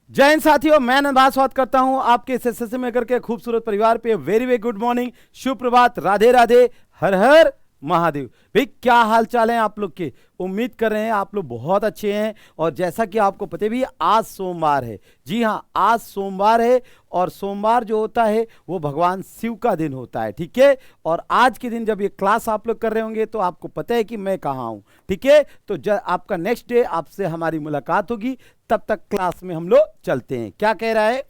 जय हिंद साथियों, मैं नंदबाज स्वागत करता हूं आपके इस एसएससी मेकर के खूबसूरत परिवार पे। वेरी वेरी गुड मॉर्निंग, शुभ प्रभात, राधे राधे, हर हर महादेव। भाई क्या हाल चाल है आप लोग के? उम्मीद कर रहे हैं आप लोग बहुत अच्छे हैं। और जैसा कि आपको पता भी, आज सोमवार है। जी हाँ, आज सोमवार है। और सोमवार जो होता है वो भगवान शिव का दिन होता है, ठीक है। और आज के दिन जब ये क्लास आप लोग कर रहे होंगे तो आपको पता है कि मैं कहाँ हूँ, ठीक है। तो आपका नेक्स्ट डे आपसे हमारी मुलाकात होगी, तब तक क्लास में हम लोग चलते हैं। क्या कह रहा है?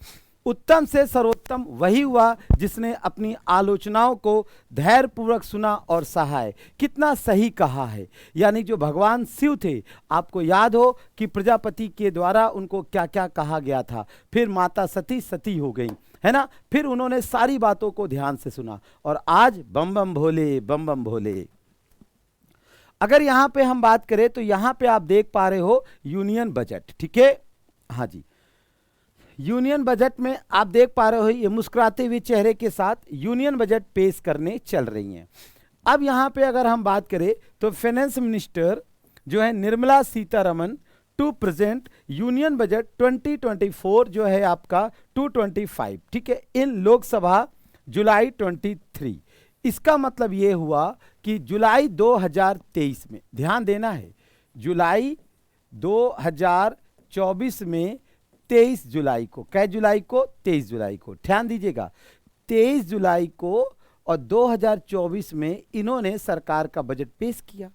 उत्तम से सर्वोत्तम वही हुआ जिसने अपनी आलोचनाओं को धैर्यपूर्वक सुना और सहा है। कितना सही कहा है। यानी जो भगवान शिव थे, आपको याद हो कि प्रजापति के द्वारा उनको क्या क्या कहा गया था। फिर माता सती सती हो गई, है ना। फिर उन्होंने सारी बातों को ध्यान से सुना। और आज बम बम भोले, बम बम भोले। अगर यहां पे हम बात करें तो यहां पे आप देख पा रहे हो यूनियन बजट, ठीक है। हाँ जी, यूनियन बजट में आप देख पा रहे हो ये मुस्कुराते हुए चेहरे के साथ यूनियन बजट पेश करने चल रही हैं। अब यहाँ पे अगर हम बात करें तो फाइनेंस मिनिस्टर जो है Nirmala Sitharaman to present union budget 2024 जो है आपका 225, ठीक है, इन लोकसभा जुलाई 23। इसका मतलब ये हुआ कि जुलाई 2023 में, ध्यान देना है, जुलाई 2024 में 23 जुलाई को, कै जुलाई को? 23 जुलाई को, ध्यान दीजिएगा, 23 जुलाई को। और 2024 में इन्होंने सरकार का बजट पेश किया।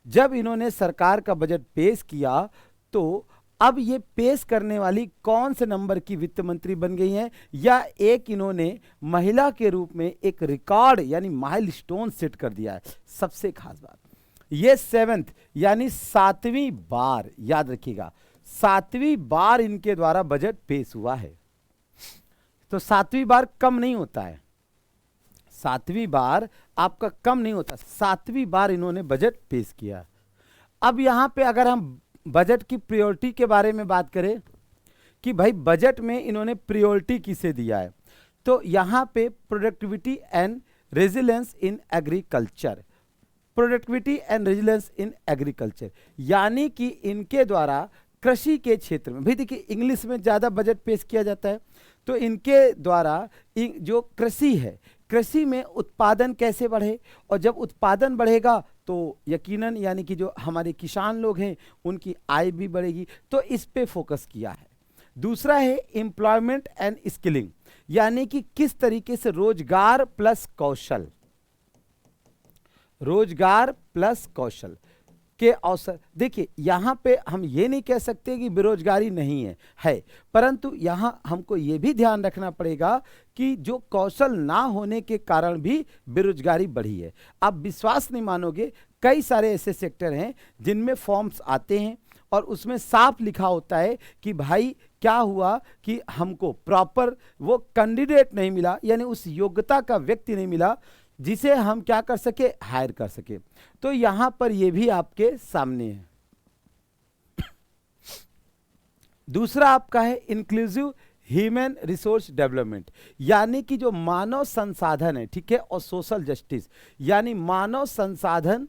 जब इन्होंने सरकार का बजट पेश किया तो अब ये पेश करने वाली कौन से नंबर की वित्त मंत्री बन गई हैं, या एक इन्होंने महिला के रूप में एक रिकॉर्ड यानी माइलस्टोन सेट कर दिया है। सबसे खास बात, ये 7th यानी 7वीं बार, याद रखिएगा, 7वीं बार इनके द्वारा बजट पेश हुआ है। तो 7वीं बार कम नहीं होता है, 7वीं बार आपका कम नहीं होता, 7वीं बार इन्होंने बजट पेश किया। अब यहां पे अगर हम बजट की प्रायोरिटी के बारे में बात करें कि भाई बजट में इन्होंने प्रायोरिटी किसे दिया है, तो यहां पे productivity and resilience in agriculture, productivity and resilience in agriculture, यानी कि इनके द्वारा कृषि के क्षेत्र में, भाई देखिए इंग्लिश में ज़्यादा बजट पेश किया जाता है, तो इनके द्वारा जो कृषि है, कृषि में उत्पादन कैसे बढ़े, और जब उत्पादन बढ़ेगा तो यकीनन यानी कि जो हमारे किसान लोग हैं उनकी आय भी बढ़ेगी, तो इस पे फोकस किया है। दूसरा है एम्प्लॉयमेंट एंड स्किलिंग, यानी कि किस तरीके से रोजगार प्लस कौशल, रोजगार प्लस कौशल के अवसर। देखिए यहां पे हम ये नहीं कह सकते कि बेरोजगारी नहीं है, परंतु यहां हमको ये भी ध्यान रखना पड़ेगा कि जो कौशल ना होने के कारण भी बेरोजगारी बढ़ी है। आप विश्वास नहीं मानोगे, कई सारे ऐसे सेक्टर हैं जिनमें फॉर्म्स आते हैं और उसमें साफ लिखा होता है कि भाई क्या हुआ कि हमको प्रॉपर वो कैंडिडेट नहीं मिला, यानी उस योग्यता का व्यक्ति नहीं मिला जिसे हम क्या कर सके, हायर कर सके। तो यहां पर ये भी आपके सामने है। दूसरा आपका है इंक्लूसिव ह्यूमन रिसोर्स डेवलपमेंट, यानी कि जो मानव संसाधन है, ठीक है, और सोशल जस्टिस, यानी मानव संसाधन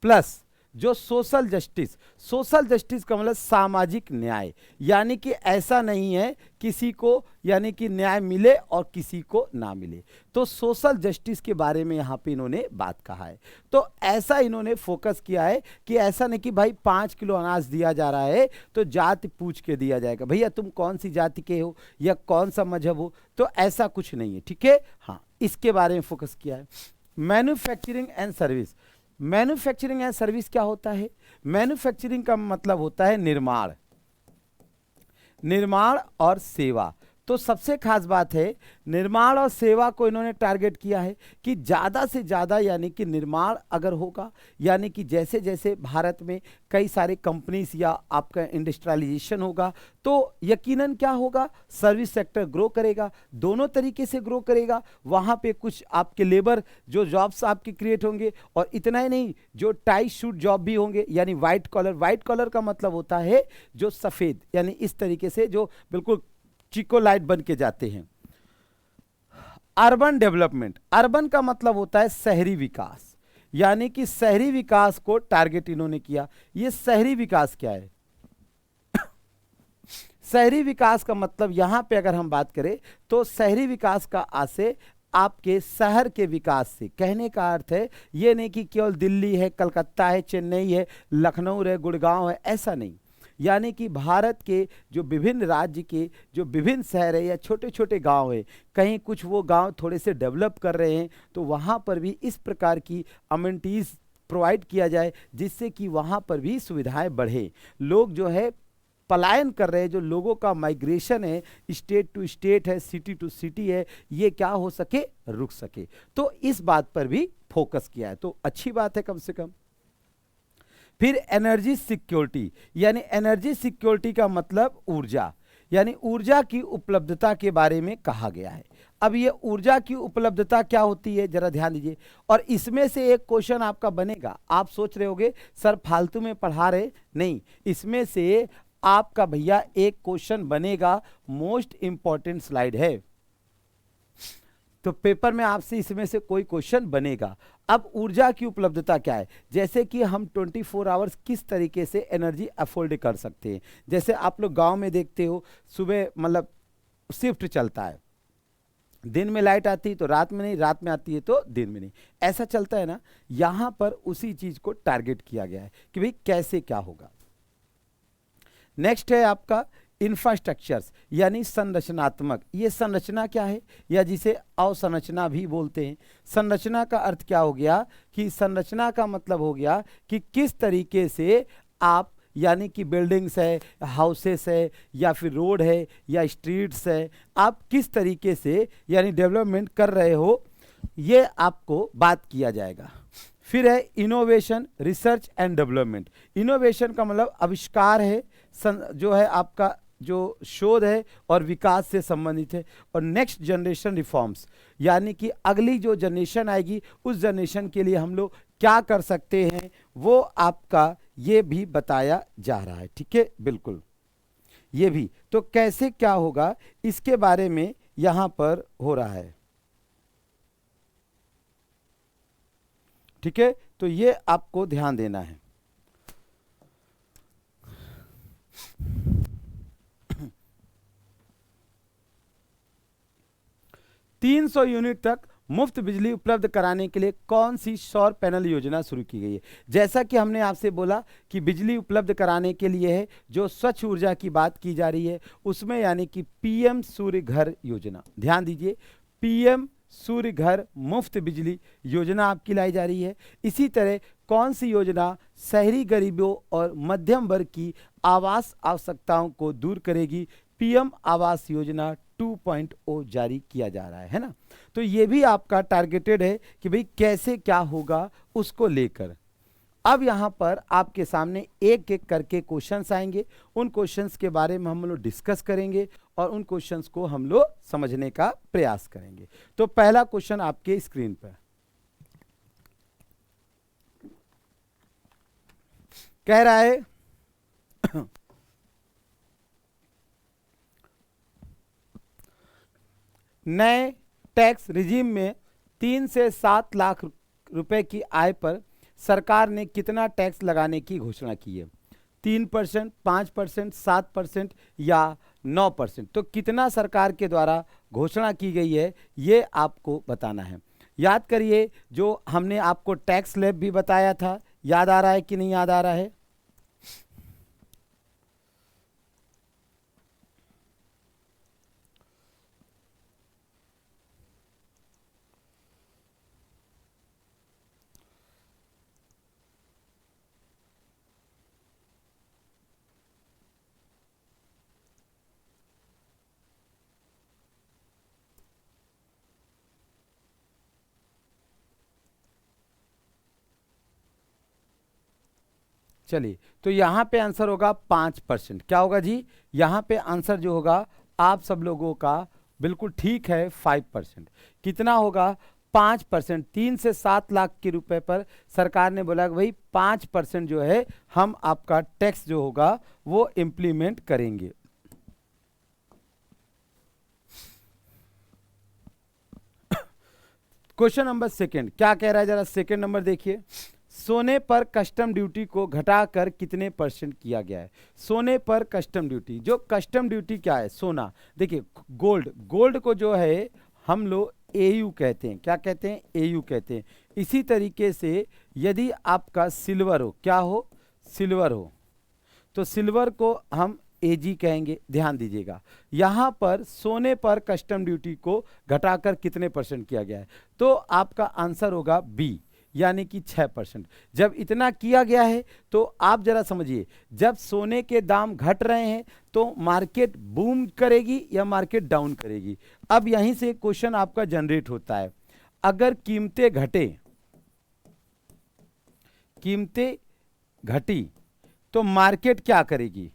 प्लस जो सोशल जस्टिस, सोशल जस्टिस का मतलब सामाजिक न्याय, यानी कि ऐसा नहीं है किसी को यानी कि न्याय मिले और किसी को ना मिले, तो सोशल जस्टिस के बारे में यहाँ पे इन्होंने बात कहा है। तो ऐसा इन्होंने फोकस किया है कि ऐसा नहीं कि भाई 5 किलो अनाज दिया जा रहा है तो जाति पूछ के दिया जाएगा, भैया तुम कौन सी जाति के हो या कौन सा मजहब हो, तो ऐसा कुछ नहीं है, ठीक है। हाँ, इसके बारे में फोकस किया है। Manufacturing and service, manufacturing and service क्या होता है? मैन्युफैक्चरिंग का मतलब होता है निर्माण, निर्माण और सेवा। तो सबसे खास बात है निर्माण और सेवा को इन्होंने टारगेट किया है कि ज़्यादा से ज़्यादा यानी कि निर्माण अगर होगा, यानी कि जैसे जैसे भारत में कई सारे कंपनीज या आपका इंडस्ट्रियलाइजेशन होगा तो यकीनन क्या होगा, सर्विस सेक्टर ग्रो करेगा, दोनों तरीके से ग्रो करेगा। वहाँ पे कुछ आपके लेबर जो जॉब्स आपके क्रिएट होंगे, और इतना ही नहीं, जो टाई शूट जॉब भी होंगे, यानी वाइट कॉलर। वाइट कॉलर का मतलब होता है जो सफ़ेद, यानी इस तरीके से जो बिल्कुल चिको लाइट बन के जाते हैं। अर्बन डेवलपमेंट, अर्बन का मतलब होता है शहरी विकास, यानी कि शहरी विकास को टारगेट इन्होंने किया। ये शहरी विकास क्या है? शहरी विकास का मतलब यहां पे अगर हम बात करें तो शहरी विकास का आशय आपके शहर के विकास से, कहने का अर्थ है ये नहीं कि केवल दिल्ली है, कलकत्ता है, चेन्नई है, लखनऊ है, गुड़गांव है, ऐसा नहीं। यानी कि भारत के जो विभिन्न राज्य के जो विभिन्न शहर है या छोटे छोटे गांव है, कहीं कुछ वो गांव थोड़े से डेवलप कर रहे हैं तो वहां पर भी इस प्रकार की अमेनिटीज प्रोवाइड किया जाए जिससे कि वहां पर भी सुविधाएं बढ़े। लोग जो है पलायन कर रहे हैं, जो लोगों का माइग्रेशन है, स्टेट टू स्टेट है, सिटी टू सिटी है, ये क्या हो सके, रुक सके। तो इस बात पर भी फोकस किया है, तो अच्छी बात है कम से कम। फिर एनर्जी सिक्योरिटी, यानी एनर्जी सिक्योरिटी का मतलब ऊर्जा, यानी ऊर्जा की उपलब्धता के बारे में कहा गया है। अब ये ऊर्जा की उपलब्धता क्या होती है जरा ध्यान दीजिए, और इसमें से एक क्वेश्चन आपका बनेगा। आप सोच रहे होगे सर फालतू में पढ़ा रहे, नहीं, इसमें से आपका भैया एक क्वेश्चन बनेगा, मोस्ट इंपॉर्टेंट स्लाइड है, तो पेपर में आपसे इसमें से कोई क्वेश्चन बनेगा। अब ऊर्जा की उपलब्धता क्या है, जैसे कि हम 24 आवर्स किस तरीके से एनर्जी अफोर्ड कर सकते हैं। जैसे आप लोग गांव में देखते हो, सुबह मतलब शिफ्ट चलता है, दिन में लाइट आती है तो रात में नहीं, रात में आती है तो दिन में नहीं, ऐसा चलता है ना। यहां पर उसी चीज को टारगेट किया गया है कि भाई कैसे क्या होगा। नेक्स्ट है आपका इंफ्रास्ट्रक्चर्स, यानी संरचनात्मक। ये संरचना क्या है, या जिसे अवसंरचना भी बोलते हैं। संरचना का अर्थ क्या हो गया कि संरचना का मतलब हो गया कि किस तरीके से आप, यानी कि बिल्डिंग्स है, हाउसेस है, या फिर रोड है, या स्ट्रीट्स है, आप किस तरीके से यानी डेवलपमेंट कर रहे हो, ये आपको बात किया जाएगा। फिर है innovation, research and development. Innovation का मतलब आविष्कार है, जो है आपका जो शोध है और विकास से संबंधित है। और नेक्स्ट जनरेशन रिफॉर्म्स, यानी कि अगली जो जनरेशन आएगी उस जनरेशन के लिए हम लोग क्या कर सकते हैं, वो आपका ये भी बताया जा रहा है। ठीक है, बिल्कुल, ये भी तो कैसे क्या होगा इसके बारे में यहां पर हो रहा है। ठीक है, तो ये आपको ध्यान देना है। तीन 300 यूनिट तक मुफ्त बिजली उपलब्ध कराने के लिए कौन सी सौर पैनल योजना शुरू की गई है। जैसा कि हमने आपसे बोला कि बिजली उपलब्ध कराने के लिए है जो स्वच्छ ऊर्जा की बात की जा रही है उसमें, यानी कि पीएम सूर्य घर योजना। ध्यान दीजिए, पीएम सूर्य घर मुफ्त बिजली योजना आपकी लाई जा रही है। इसी तरह कौन सी योजना शहरी गरीबों और मध्यम वर्ग की आवास आवश्यकताओं को दूर करेगी, पीएम आवास योजना 2.0 जारी किया जा रहा है ना। तो ये भी आपका टारगेटेड है कि भाई कैसे क्या होगा उसको लेकर। अब यहाँ पर आपके सामने एक एक करके क्वेश्चंस आएंगे, उन क्वेश्चंस के बारे में हम लोग डिस्कस करेंगे और उन क्वेश्चंस को हम लोग समझने का प्रयास करेंगे। तो पहला क्वेश्चन आपके स्क्रीन पर कह रहा है नए टैक्स रिजीम में 3 से 7 लाख रुपए की आय पर सरकार ने कितना टैक्स लगाने की घोषणा की है। 3%, 5%, 7% या 9%। तो कितना सरकार के द्वारा घोषणा की गई है ये आपको बताना है। याद करिए जो हमने आपको टैक्स स्लैब भी बताया था, याद आ रहा है कि नहीं याद आ रहा है। चलिए, तो यहाँ पे आंसर होगा 5%। क्या होगा जी, यहाँ पे आंसर जो होगा आप सब लोगों का बिल्कुल ठीक है, 5%। कितना होगा, 5%। 3 से 7 लाख के रुपए पर सरकार ने बोला कि भाई 5% जो है हम आपका टैक्स जो होगा वो इंप्लीमेंट करेंगे। क्वेश्चन नंबर सेकंड क्या कह रहा है, जरा सेकंड नंबर देखिए। सोने पर कस्टम ड्यूटी को घटाकर कितने परसेंट किया गया है? सोने पर कस्टम ड्यूटी, जो कस्टम ड्यूटी क्या है? सोना। देखिए गोल्ड, गोल्ड को जो है हम लोग एयू कहते हैं। क्या कहते हैं? एयू कहते हैं। इसी तरीके से यदि आपका सिल्वर हो, क्या हो? सिल्वर हो, तो सिल्वर को हम एजी कहेंगे। ध्यान दीजिएगा, यहां पर सोने पर कस्टम ड्यूटी को घटाकर कितने परसेंट किया गया है? तो आपका आंसर होगा बी, यानी कि 6%। जब इतना किया गया है तो आप जरा समझिए, जब सोने के दाम घट रहे हैं तो मार्केट बूम करेगी या मार्केट डाउन करेगी? अब यहीं से क्वेश्चन आपका जनरेट होता है, अगर कीमतें घटे, कीमतें घटी तो मार्केट क्या करेगी?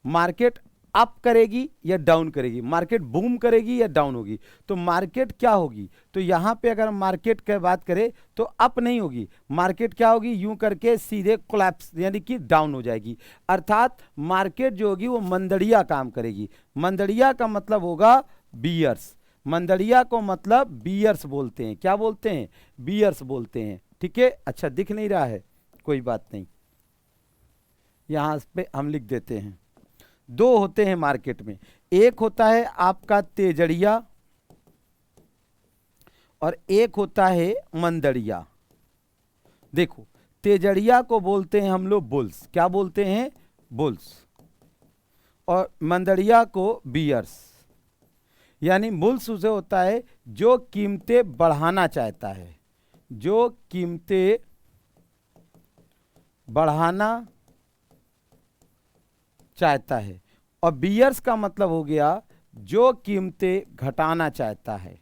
मार्केट अप करेगी या डाउन करेगी? मार्केट बूम करेगी या डाउन होगी? तो मार्केट क्या होगी? तो यहां पे अगर मार्केट की बात करें तो अप नहीं होगी, मार्केट क्या होगी? यूं करके सीधे कोलैप्स यानी कि डाउन हो जाएगी। अर्थात मार्केट जो होगी वो मंदड़िया काम करेगी। मंदड़िया का मतलब होगा बियर्स, मंदड़िया को मतलब बियर्स बोलते हैं। क्या बोलते हैं? बियर्स बोलते हैं। ठीक है, अच्छा दिख नहीं रहा है, कोई बात नहीं, यहां पे हम लिख देते हैं। दो होते हैं मार्केट में, एक होता है आपका तेजड़िया और एक होता है मंदड़िया। देखो तेजड़िया को बोलते हैं हम लोग बुल्स। क्या बोलते हैं? बुल्स। और मंदड़िया को बियर्स। यानी बुल्स उसे होता है जो कीमतें बढ़ाना चाहता है, जो कीमतें बढ़ाना चाहता है, और बियर्स का मतलब हो गया जो कीमतें घटाना चाहता है।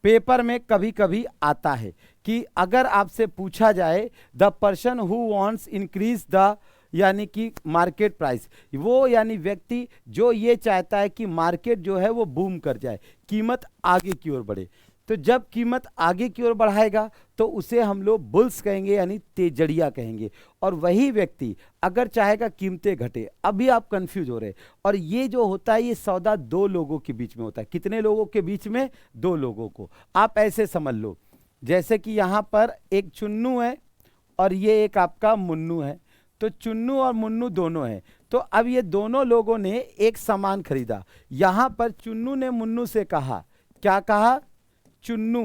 पेपर में कभी कभी आता है कि अगर आपसे पूछा जाए the person who wants increase the यानी कि मार्केट प्राइस, वो यानी व्यक्ति जो ये चाहता है कि मार्केट जो है वो बूम कर जाए, कीमत आगे की ओर बढ़े। तो जब कीमत आगे की ओर बढ़ाएगा तो उसे हम लोग बुल्स कहेंगे, यानी तेजड़िया कहेंगे। और वही व्यक्ति अगर चाहेगा कीमतें घटे, अभी आप कंफ्यूज हो रहे, और ये जो होता है ये सौदा दो लोगों के बीच में होता है। कितने लोगों के बीच में? दो लोगों को। आप ऐसे समझ लो जैसे कि यहाँ पर एक चुन्नू है और ये एक आपका मुन्नू है, तो चुन्नू और मुन्नू दोनों हैं। तो अब ये दोनों लोगों ने एक सामान खरीदा। यहां पर चुन्नू ने मुन्नू से कहा, क्या कहा? चुन्नू,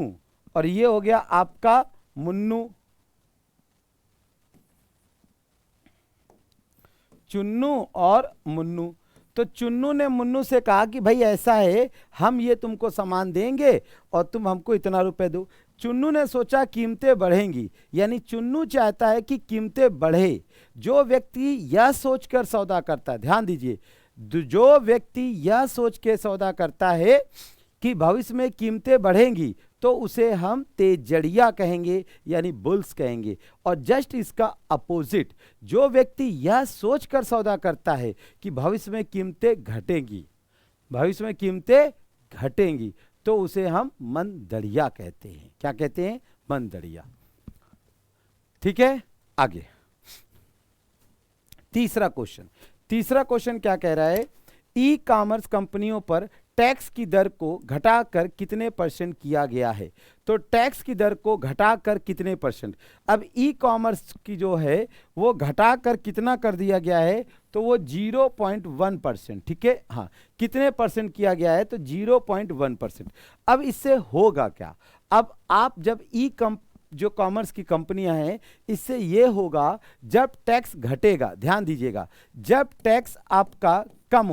और ये हो गया आपका मुन्नू। चुन्नू और मुन्नू। तो चुन्नू ने मुन्नू से कहा कि भाई ऐसा है, हम ये तुमको सामान देंगे और तुम हमको इतना रुपए दो। चुन्नू ने सोचा कीमतें बढ़ेंगी, यानी चुन्नू चाहता है कि कीमतें बढ़े। जो व्यक्ति यह सोचकर सौदा करता है, ध्यान दीजिए, जो व्यक्ति यह सोच के सौदा करता है कि भविष्य में कीमतें बढ़ेंगी तो उसे हम तेजड़िया कहेंगे, यानी बुल्स कहेंगे। और जस्ट इसका अपोजिट, जो व्यक्ति यह सोचकर सौदा करता है कि भविष्य में कीमतें घटेंगी, भविष्य में कीमतें घटेंगी, तो उसे हम मंदड़िया कहते हैं। क्या कहते हैं? मंदड़िया। ठीक है, आगे तीसरा क्वेश्चन क्या कह रहा है? ई कॉमर्स कंपनियों पर टैक्स की दर को घटाकर कितने परसेंट किया गया है? तो टैक्स की दर को घटाकर कितने परसेंट? अब ई कॉमर्स की जो है वो घटाकर कितना कर दिया गया है? तो वो 0.1%। ठीक है, हाँ, कितने परसेंट किया गया है? तो 0.1%। अब इससे होगा क्या? अब आप जब जो कॉमर्स की कंपनियां हैं, इससे ये होगा जब टैक्स घटेगा, ध्यान दीजिएगा, जब टैक्स आपका कम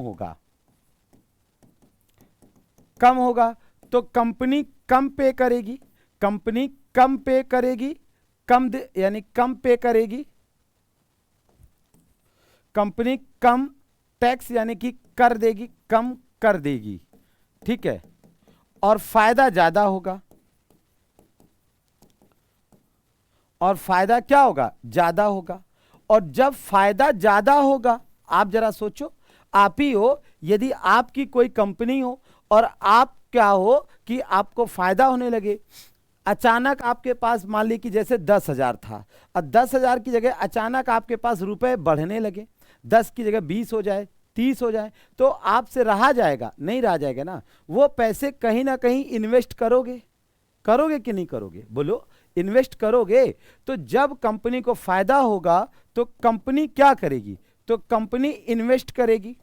होगा तो कंपनी कम पे करेगी, कंपनी कम पे करेगी, यानी कम पे करेगी, कंपनी कम टैक्स यानी कि कर देगी, कम कर देगी। ठीक है, और फायदा ज्यादा होगा, और फायदा क्या होगा? ज्यादा होगा। और जब फायदा ज्यादा होगा, आप जरा सोचो, आप ही हो, यदि आपकी कोई कंपनी हो और आप क्या हो कि आपको फायदा होने लगे, अचानक आपके पास मान ली कि जैसे 10,000 था, और 10,000 की जगह अचानक आपके पास रुपए बढ़ने लगे, 10 की जगह 20 हो जाए, 30 हो जाए, तो आपसे रहा जाएगा? नहीं रहा जाएगा ना। वो पैसे कहीं ना कहीं इन्वेस्ट करोगे, करोगे कि नहीं करोगे? बोलो, इन्वेस्ट करोगे। तो जब कंपनी को फायदा होगा तो कंपनी क्या करेगी? तो कंपनी इन्वेस्ट करेगी,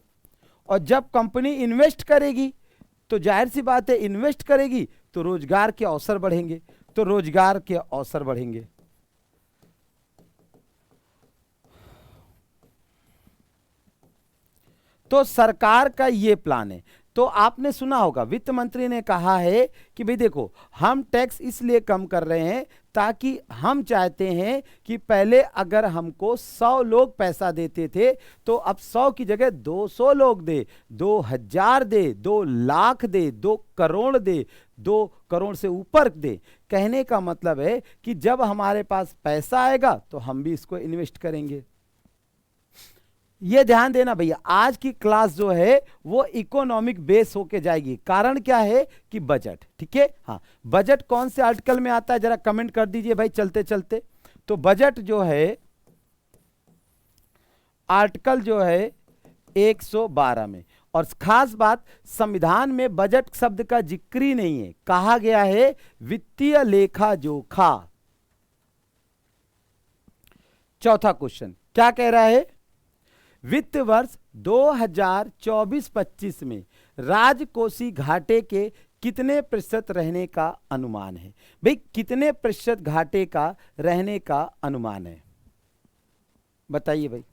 और जब कंपनी इन्वेस्ट करेगी तो जाहिर सी बात है, इन्वेस्ट करेगी तो रोजगार के अवसर बढ़ेंगे, तो रोजगार के अवसर बढ़ेंगे। तो सरकार का ये प्लान है। तो आपने सुना होगा वित्त मंत्री ने कहा है कि भाई देखो, हम टैक्स इसलिए कम कर रहे हैं ताकि हम चाहते हैं कि पहले अगर हमको 100 लोग पैसा देते थे तो अब 100 की जगह 200 लोग दे, 2000 दे, 2 लाख दे, 2 करोड़ दे, 2 करोड़ से ऊपर दे। कहने का मतलब है कि जब हमारे पास पैसा आएगा तो हम भी इसको इन्वेस्ट करेंगे। ये ध्यान देना भैया, आज की क्लास जो है वो इकोनॉमिक बेस होके जाएगी। कारण क्या है कि बजट, ठीक है। हाँ, बजट कौन से आर्टिकल में आता है जरा कमेंट कर दीजिए भाई चलते चलते। तो बजट जो है, आर्टिकल जो है 112 में, और खास बात, संविधान में बजट शब्द का जिक्र ही नहीं है, कहा गया है वित्तीय लेखा जोखा। चौथा क्वेश्चन क्या कह रहा है? वित्त वर्ष 2024-25 में राजकोषीय घाटे के कितने प्रतिशत रहने का अनुमान है? भाई कितने प्रतिशत घाटे का रहने का अनुमान है? बताइए भाई।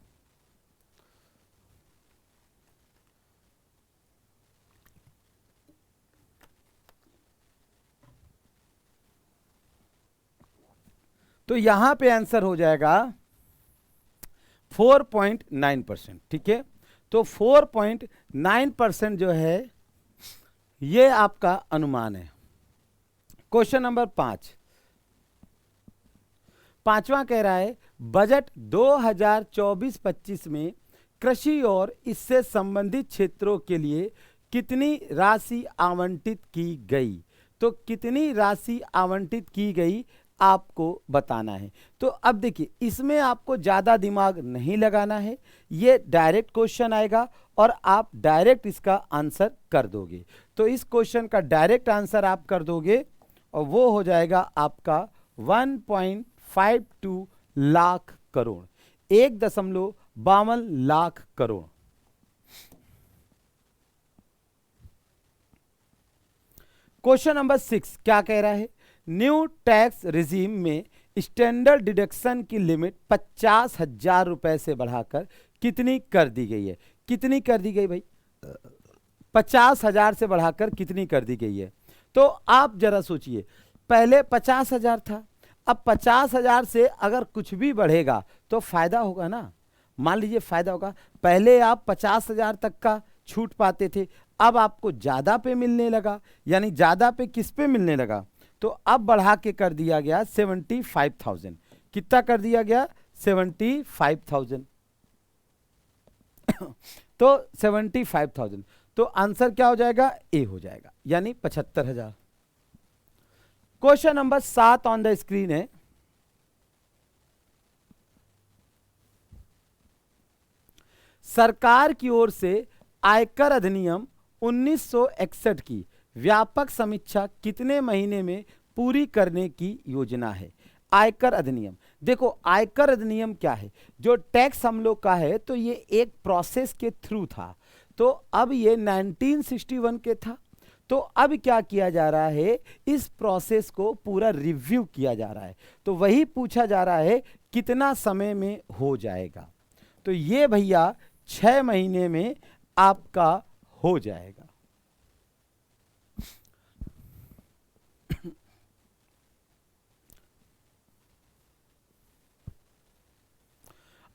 तो यहां पे आंसर हो जाएगा 4.9%, ठीक है। तो 4.9% जो है ये आपका अनुमान है। क्वेश्चन नंबर 5, पांचवा कह रहा है बजट 2024-25 में कृषि और इससे संबंधित क्षेत्रों के लिए कितनी राशि आवंटित की गई? तो कितनी राशि आवंटित की गई आपको बताना है। तो अब देखिए, इसमें आपको ज्यादा दिमाग नहीं लगाना है, ये डायरेक्ट क्वेश्चन आएगा और आप डायरेक्ट इसका आंसर कर दोगे। तो इस क्वेश्चन का डायरेक्ट आंसर आप कर दोगे और वो हो जाएगा आपका 1.52 लाख करोड़, 1.52 लाख करोड़। क्वेश्चन नंबर 6 क्या कह रहा है? न्यू टैक्स रिजीम में स्टैंडर्ड डिडक्शन की लिमिट 50,000 रुपए से बढ़ाकर कितनी कर दी गई है? कितनी कर दी गई भाई? 50,000 से बढ़ाकर कितनी कर दी गई है? तो आप जरा सोचिए, पहले 50,000 था, अब 50,000 से अगर कुछ भी बढ़ेगा तो फायदा होगा ना। मान लीजिए फायदा होगा, पहले आप 50,000 तक का छूट पाते थे, अब आपको ज्यादा पे मिलने लगा, यानी ज्यादा पे किस पे मिलने लगा? तो अब बढ़ा के कर दिया गया 75,000। कितना कर दिया गया? 75,000। तो 75,000, तो आंसर क्या हो जाएगा? ए हो जाएगा, यानी 75,000। Question number 7 on the screen है। सरकार की ओर से आयकर अधिनियम 1961 की व्यापक समीक्षा कितने महीने में पूरी करने की योजना है? आयकर अधिनियम, देखो आयकर अधिनियम क्या है? जो टैक्स हम लोग का है तो ये एक प्रोसेस के थ्रू था, तो अब ये 1961 के था, तो अब क्या किया जा रहा है? इस प्रोसेस को पूरा रिव्यू किया जा रहा है, तो वही पूछा जा रहा है कितना समय में हो जाएगा? तो ये भैया 6 महीने में आपका हो जाएगा।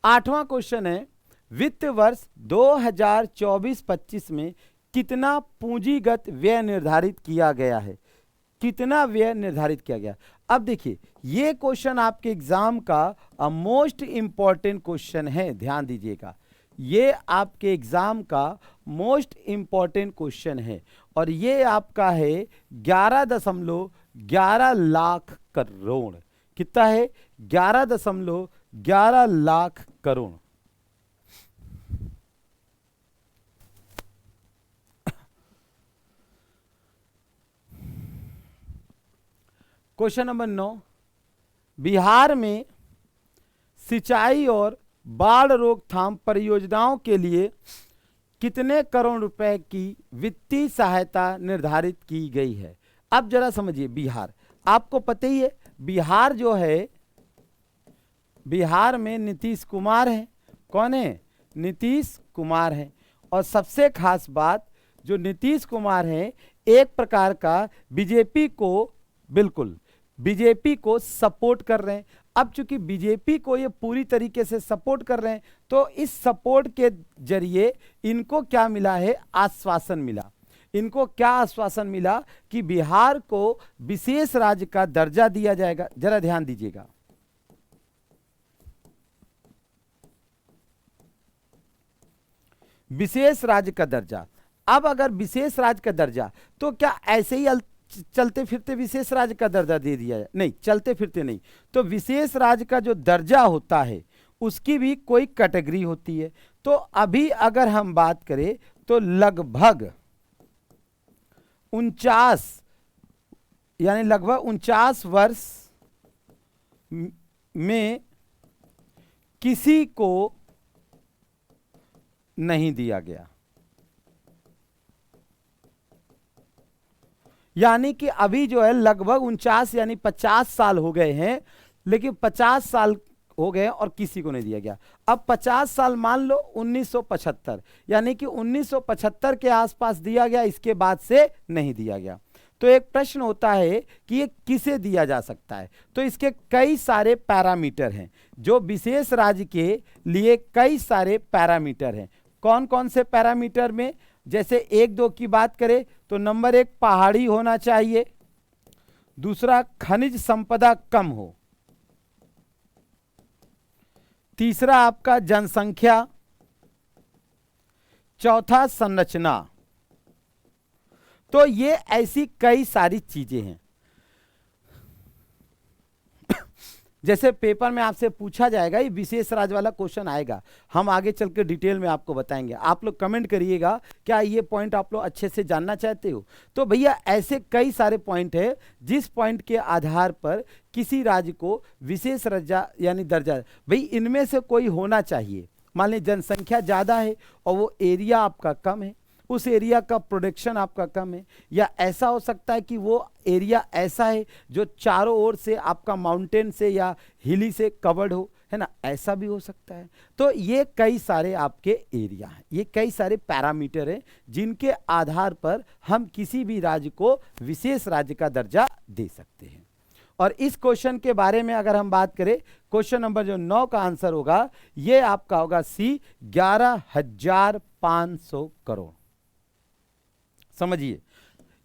आठवां क्वेश्चन है, वित्त वर्ष 2024-25 में कितना पूंजीगत व्यय निर्धारित किया गया है? कितना व्यय निर्धारित किया गया? अब देखिए, ये क्वेश्चन आपके एग्जाम का मोस्ट इंपॉर्टेंट क्वेश्चन है, ध्यान दीजिएगा। ये आपके एग्जाम का मोस्ट इंपॉर्टेंट क्वेश्चन है और ये आपका है 11.11 लाख करोड़। कितना है? 11.11 लाख करोड़। क्वेश्चन नंबर 9, बिहार में सिंचाई और बाढ़ रोकथाम परियोजनाओं के लिए कितने करोड़ रुपए की वित्तीय सहायता निर्धारित की गई है? अब जरा समझिए, बिहार आपको पता ही है, बिहार जो है, बिहार में नीतीश कुमार है। कौन है? नीतीश कुमार है। और सबसे खास बात, जो नीतीश कुमार है एक प्रकार का बीजेपी को, बिल्कुल बीजेपी को सपोर्ट कर रहे हैं। अब चूंकि बीजेपी को ये पूरी तरीके से सपोर्ट कर रहे हैं, तो इस सपोर्ट के जरिए इनको क्या मिला है? आश्वासन मिला। इनको क्या आश्वासन मिला? कि बिहार को विशेष राज्य का दर्जा दिया जाएगा। जरा ध्यान दीजिएगा, विशेष राज्य का दर्जा। अब अगर विशेष राज्य का दर्जा, तो क्या ऐसे ही चलते फिरते विशेष राज्य का दर्जा दे दिया जाए? नहीं, चलते फिरते नहीं। तो विशेष राज्य का जो दर्जा होता है उसकी भी कोई कैटेगरी होती है। तो अभी अगर हम बात करें तो लगभग 49, यानी लगभग 49 वर्ष में किसी को नहीं दिया गया। यानी कि अभी जो है लगभग 49 यानी 50 साल हो गए हैं, लेकिन 50 साल हो गए और किसी को नहीं दिया गया। अब 50 साल मान लो 1975, यानी कि 1975 के आसपास दिया गया, इसके बाद से नहीं दिया गया। तो एक प्रश्न होता है कि ये किसे दिया जा सकता है? तो इसके कई सारे पैरामीटर हैं, जो विशेष राज्य के लिए कई सारे पैरामीटर हैं। कौन कौन से पैरामीटर में? जैसे 1-2 की बात करें तो नंबर 1 पहाड़ी होना चाहिए, दूसरा खनिज संपदा कम हो, तीसरा आपका जनसंख्या, चौथा संरचना। तो ये ऐसी कई सारी चीजें हैं। जैसे पेपर में आपसे पूछा जाएगा, ये विशेष राज्य वाला क्वेश्चन आएगा, हम आगे चल के डिटेल में आपको बताएंगे। आप लोग कमेंट करिएगा क्या ये पॉइंट आप लोग अच्छे से जानना चाहते हो। तो भैया ऐसे कई सारे पॉइंट है जिस पॉइंट के आधार पर किसी राज्य को विशेष दर्जा यानी दर्जा, भाई इनमें से कोई होना चाहिए। मान लीजिए जनसंख्या ज़्यादा है और वो एरिया आपका कम है, उस एरिया का प्रोडक्शन आपका कम है, या ऐसा हो सकता है कि वो एरिया ऐसा है जो चारों ओर से आपका माउंटेन से या हिली से कवर्ड हो, है ना, ऐसा भी हो सकता है। तो ये कई सारे आपके एरिया हैं, ये कई सारे पैरामीटर हैं जिनके आधार पर हम किसी भी राज्य को विशेष राज्य का दर्जा दे सकते हैं। और इस क्वेश्चन के बारे में अगर हम बात करें, क्वेश्चन नंबर जो 9 का आंसर होगा ये आपका होगा सी, 11,500 करोड़। समझिए,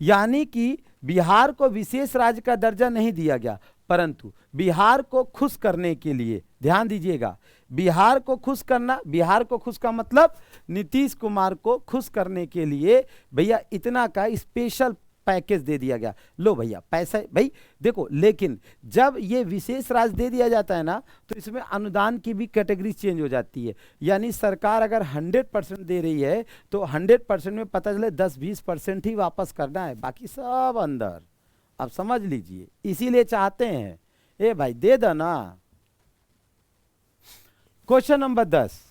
यानी कि बिहार को विशेष राज्य का दर्जा नहीं दिया गया, परंतु बिहार को खुश करने के लिए, ध्यान दीजिएगा, बिहार को खुश करना, बिहार को खुश का मतलब नीतीश कुमार को खुश करने के लिए भैया इतना का स्पेशल पैकेज दे दिया गया। लो भैया पैसा, भाई देखो, लेकिन जब ये विशेष राज्य दे दिया जाता है ना, तो इसमें अनुदान की भी कैटेगरी चेंज हो जाती है। यानी सरकार अगर 100% दे रही है तो 100% में पता चले 10-20% ही वापस करना है, बाकी सब अंदर। अब समझ लीजिए, इसीलिए चाहते हैं ए भाई दे दो ना। Question number 10।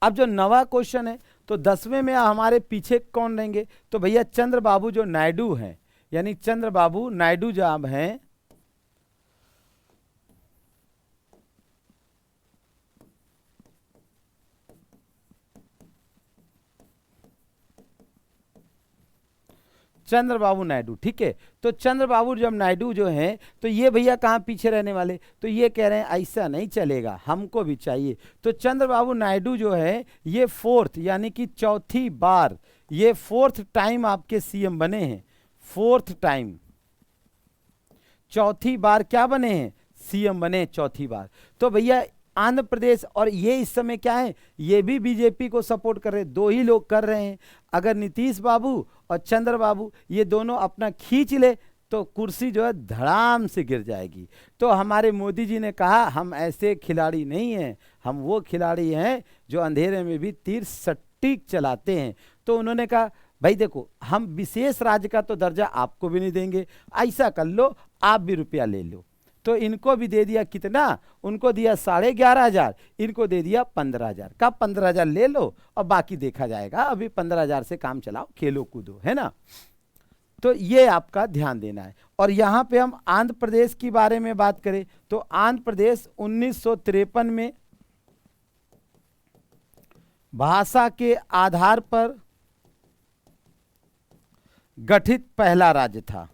अब जो नवा क्वेश्चन है, तो 10वें में हमारे पीछे कौन रहेंगे? तो भैया चंद्रबाबू जो नायडू हैं, यानी चंद्रबाबू नायडू जब हैं, चंद्रबाबू नायडू, ठीक है। तो चंद्रबाबू जब नायडू जो हैं, तो ये भैया कहाँ पीछे रहने वाले? तो ये कह रहे हैं ऐसा नहीं चलेगा, हमको भी चाहिए। तो चंद्रबाबू नायडू जो है ये 4th यानी कि चौथी बार, ये 4th टाइम आपके सीएम बने हैं। 4th टाइम, चौथी बार क्या बने हैं? सीएम बने, चौथी बार। तो भैया आंध्र प्रदेश और ये इस समय क्या है, ये भी बीजेपी को सपोर्ट कर रहे हैं, 2 ही लोग कर रहे हैं। अगर नीतीश बाबू और चंद्रबाबू ये दोनों अपना खींच ले तो कुर्सी जो है धड़ाम से गिर जाएगी। तो हमारे मोदी जी ने कहा हम ऐसे खिलाड़ी नहीं हैं, हम वो खिलाड़ी हैं जो अंधेरे में भी तीर सटीक चलाते हैं। तो उन्होंने कहा भाई देखो, हम विशेष राज्य का तो दर्जा आपको भी नहीं देंगे, ऐसा कर लो आप भी रुपया ले लो। तो इनको भी दे दिया कितना, उनको दिया 11,500, इनको दे दिया 15,000 का, 15,000 ले लो और बाकी देखा जाएगा, अभी 15,000 से काम चलाओ, खेलो कूदो, है ना। तो ये आपका ध्यान देना है। और यहाँ पे हम आंध्र प्रदेश की बारे में बात करें तो आंध्र प्रदेश 1953 में भाषा के आधार पर गठित पहला राज्य था।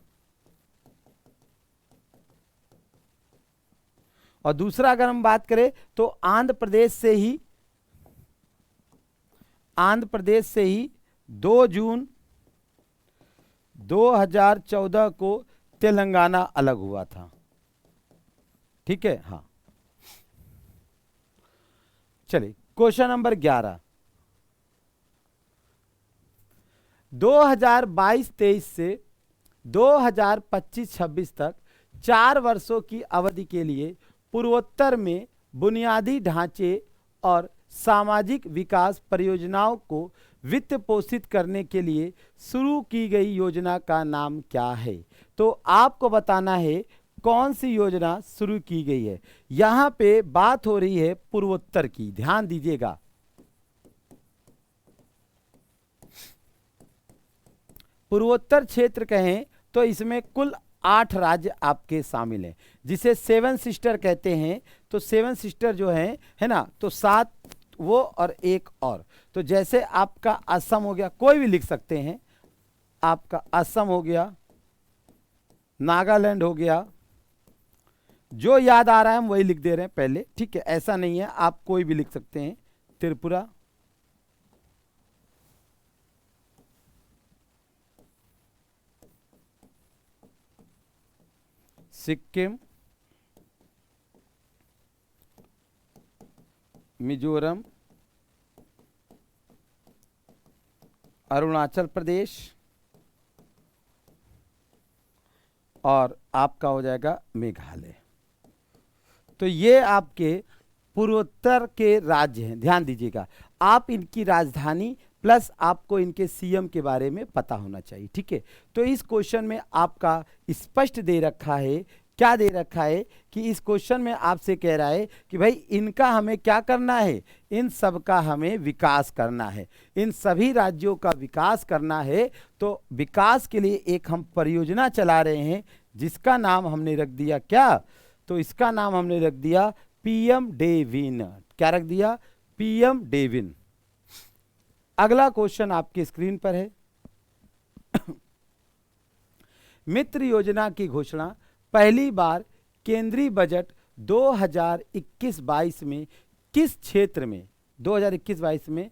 और दूसरा अगर हम बात करें तो आंध्र प्रदेश से ही 2 जून 2014 को तेलंगाना अलग हुआ था। ठीक है, हाँ। चलिए क्वेश्चन नंबर 11, 2022-23 से 2025-26 तक 4 वर्षों की अवधि के लिए पूर्वोत्तर में बुनियादी ढांचे और सामाजिक विकास परियोजनाओं को वित्त पोषित करने के लिए शुरू की गई योजना का नाम क्या है। तो आपको बताना है कौन सी योजना शुरू की गई है। यहां पे बात हो रही है पूर्वोत्तर की, ध्यान दीजिएगा। पूर्वोत्तर क्षेत्र कहें तो इसमें कुल 8 राज्य आपके शामिल हैं, जिसे 7 सिस्टर कहते हैं। तो 7 सिस्टर जो है ना, तो 7 वो और एक और। तो जैसे आपका असम हो गया, कोई भी लिख सकते हैं, आपका असम हो गया, नागालैंड हो गया, जो याद आ रहा है हम वही लिख दे रहे हैं पहले, ठीक है, ऐसा नहीं है, आप कोई भी लिख सकते हैं। त्रिपुरा, सिक्किम, मिजोरम, अरुणाचल प्रदेश और आपका हो जाएगा मेघालय। तो ये आपके पूर्वोत्तर के राज्य हैं, ध्यान दीजिएगा। आप इनकी राजधानी प्लस आपको इनके सीएम के बारे में पता होना चाहिए, ठीक है। तो इस क्वेश्चन में आपका स्पष्ट दे रखा है, क्या दे रखा है कि इस क्वेश्चन में आपसे कह रहा है कि भाई इनका हमें क्या करना है, इन सब का हमें विकास करना है, इन सभी राज्यों का विकास करना है। तो विकास के लिए एक हम परियोजना चला रहे हैं जिसका नाम हमने रख दिया क्या, तो इसका नाम हमने रख दिया पीएम डेविन। क्या रख दिया, पीएम डेविन। अगला क्वेश्चन आपकी स्क्रीन पर है। मित्र योजना की घोषणा पहली बार केंद्रीय बजट 2021-22 में किस क्षेत्र में, 2021-22 में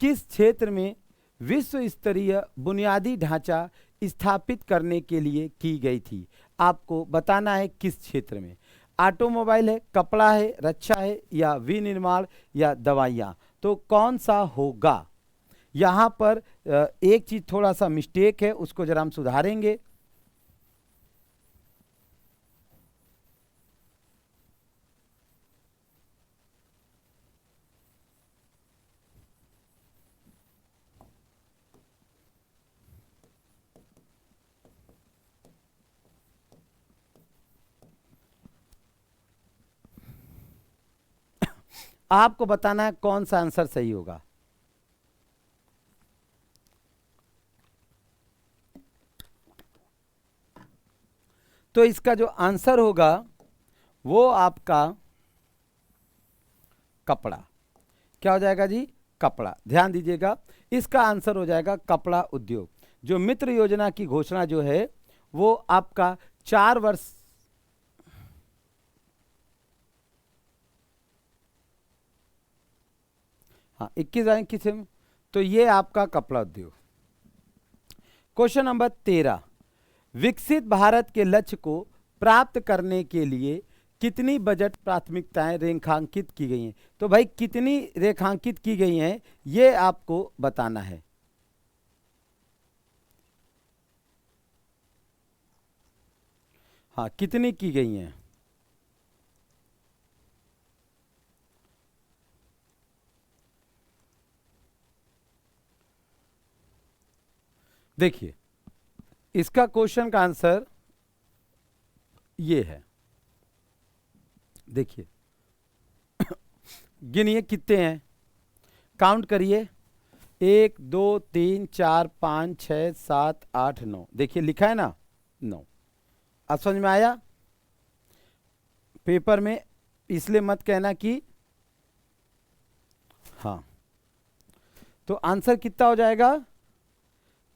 किस क्षेत्र में विश्व स्तरीय बुनियादी ढांचा स्थापित करने के लिए की गई थी। आपको बताना है किस क्षेत्र में। ऑटोमोबाइल है, कपड़ा है, रक्षा है, या विनिर्माण या दवाइयाँ। तो कौन सा होगा। यहाँ पर एक चीज थोड़ा सा मिस्टेक है, उसको जरा हम सुधारेंगे। आपको बताना है कौन सा आंसर सही होगा। तो इसका जो आंसर होगा वो आपका कपड़ा। क्या हो जाएगा जी, कपड़ा। ध्यान दीजिएगा, इसका आंसर हो जाएगा कपड़ा उद्योग। जो मित्र योजना की घोषणा जो है वो आपका 4 वर्ष, हाँ 21 में, तो ये आपका कपड़ा उद्योग। क्वेश्चन नंबर 13, विकसित भारत के लक्ष्य को प्राप्त करने के लिए कितनी बजट प्राथमिकताएं रेखांकित की गई हैं। तो भाई कितनी रेखांकित की गई हैं ये आपको बताना है। हाँ, कितनी की गई हैं। देखिए इसका क्वेश्चन का आंसर ये है। देखिए गिनिए कितने हैं, काउंट करिए, 1 2 3 4 5 6 7 8 9। देखिए लिखा है ना 9। अब समझ में आया? पेपर में इसलिए मत कहना कि हाँ। तो आंसर कितना हो जाएगा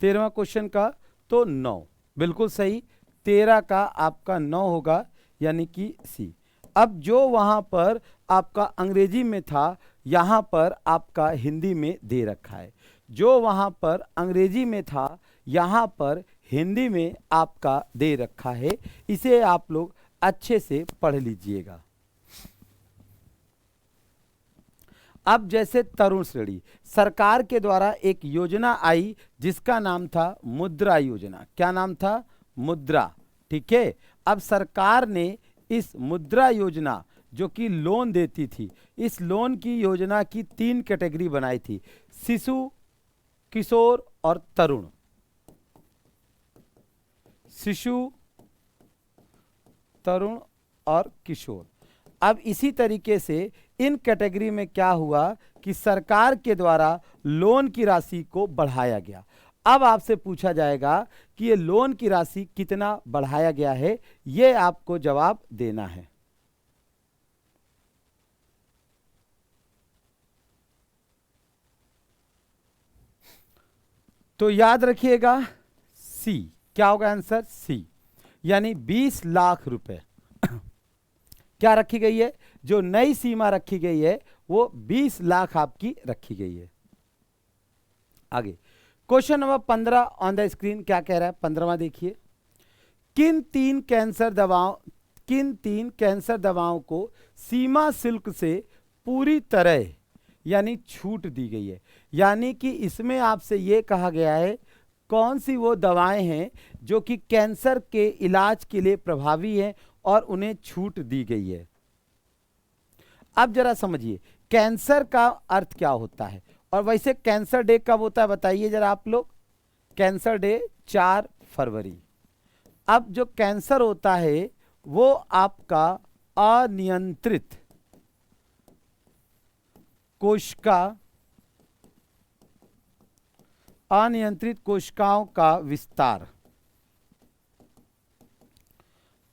13वां क्वेश्चन का? तो 9, बिल्कुल सही। 13 का आपका 9 होगा, यानी कि सी। अब जो वहां पर आपका अंग्रेजी में था यहां पर आपका हिंदी में दे रखा है। जो वहां पर अंग्रेजी में था यहां पर हिंदी में आपका दे रखा है। इसे आप लोग अच्छे से पढ़ लीजिएगा। अब जैसे तरुण श्रेणी, सरकार के द्वारा एक योजना आई जिसका नाम था मुद्रा योजना। क्या नाम था? मुद्रा। ठीक है। अब सरकार ने इस मुद्रा योजना जो कि लोन देती थी, इस लोन की योजना की 3 कैटेगरी बनाई थी, शिशु, किशोर और तरुण। शिशु, तरुण और किशोर। अब इसी तरीके से इन कैटेगरी में क्या हुआ कि सरकार के द्वारा लोन की राशि को बढ़ाया गया। अब आपसे पूछा जाएगा कि ये लोन की राशि कितना बढ़ाया गया है, ये आपको जवाब देना है। तो याद रखिएगा सी। क्या होगा आंसर? सी, यानी 20 लाख रुपए क्या रखी गई है? जो नई सीमा रखी गई है वो 20 लाख आपकी रखी गई है। आगे question number 15 on the screen क्या कह रहा है? 15वां देखिए, किन तीन कैंसर दवाओं को सीमा शुल्क से पूरी तरह यानी छूट दी गई है। यानी कि इसमें आपसे यह कहा गया है कौन सी वो दवाएं हैं जो कि कैंसर के इलाज के लिए प्रभावी हैं और उन्हें छूट दी गई है। अब जरा समझिए कैंसर का अर्थ क्या होता है, और वैसे कैंसर डे कब होता है बताइए जरा आप लोग? कैंसर डे 4 फरवरी। अब जो कैंसर होता है वो आपका अनियंत्रित कोशिकाओं का विस्तार,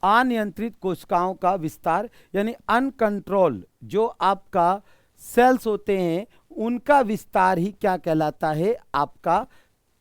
अनियंत्रित कोशिकाओं का विस्तार यानी अनकंट्रोल जो आपका सेल्स होते हैं उनका विस्तार ही क्या कहलाता है? आपका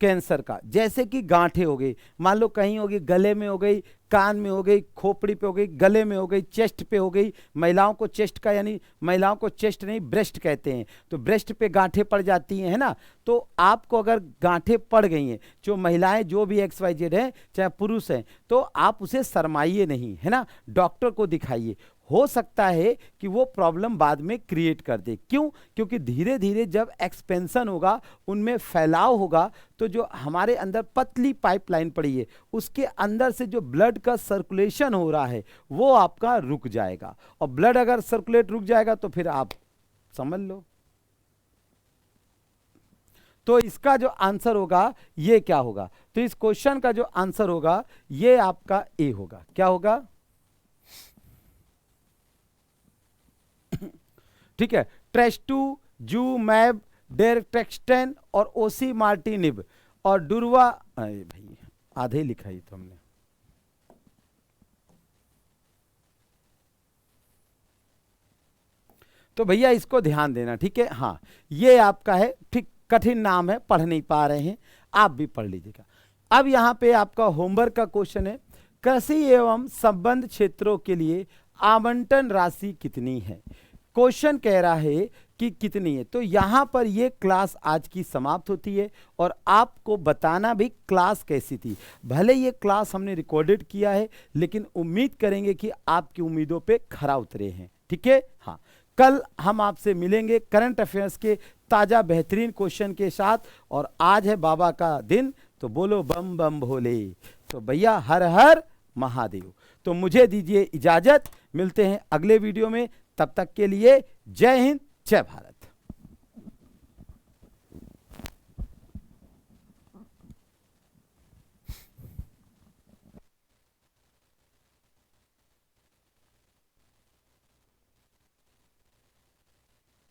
कैंसर का। जैसे कि गांठें हो गई, मान लो कहीं हो गई गले में, हो गई कान में, हो गई खोपड़ी पे, हो गई गले में, हो गई चेस्ट पे, हो गई। महिलाओं को चेस्ट का यानी महिलाओं को चेस्ट नहीं ब्रेस्ट कहते हैं, तो ब्रेस्ट पे गांठें पड़ जाती हैं, है ना। तो आपको अगर गांठें पड़ गई हैं, जो महिलाएं जो भी XYZ हैं चाहे पुरुष हैं, तो आप उसे शर्माइए नहीं, है ना, डॉक्टर को दिखाइए। हो सकता है कि वो प्रॉब्लम बाद में क्रिएट कर दे। क्यों? क्योंकि धीरे धीरे जब एक्सपेंशन होगा, उनमें फैलाव होगा, तो जो हमारे अंदर पतली पाइपलाइन पड़ी है उसके अंदर से जो ब्लड का सर्कुलेशन हो रहा है वो आपका रुक जाएगा। और ब्लड अगर सर्कुलेट रुक जाएगा तो फिर आप समझ लो। तो इसका जो आंसर होगा ये क्या होगा? तो इस क्वेश्चन का जो आंसर होगा ये आपका ए होगा। क्या होगा? ठीक है। ट्रेस्टू, जूमैब, डेरेक्टेक्स्टेन और ओसीमार्टिनिब और डुरवा, अरे भाई आधे लिखा ही तो हमने। तो भैया इसको ध्यान देना, ठीक है। हाँ ये आपका है, ठीक, कठिन नाम है, पढ़ नहीं पा रहे हैं, आप भी पढ़ लीजिएगा। अब यहाँ पे आपका होमवर्क का क्वेश्चन है, कृषि एवं संबद्ध क्षेत्रों के लिए आवंटन राशि कितनी है? क्वेश्चन कह रहा है कि कितनी है। तो यहां पर ये क्लास आज की समाप्त होती है और आपको बताना भी क्लास कैसी थी। भले ये क्लास हमने रिकॉर्डेड किया है, लेकिन उम्मीद करेंगे कि आपकी उम्मीदों पे खरा उतरे हैं, ठीक है। हाँ, कल हम आपसे मिलेंगे करंट अफेयर्स के ताजा बेहतरीन क्वेश्चन के साथ। और आज है बाबा का दिन, तो बोलो बम बम भोले। तो भैया हर हर महादेव। तो मुझे दीजिए इजाजत, मिलते हैं अगले वीडियो में। तब तक के लिए जय हिंद, जय भारत।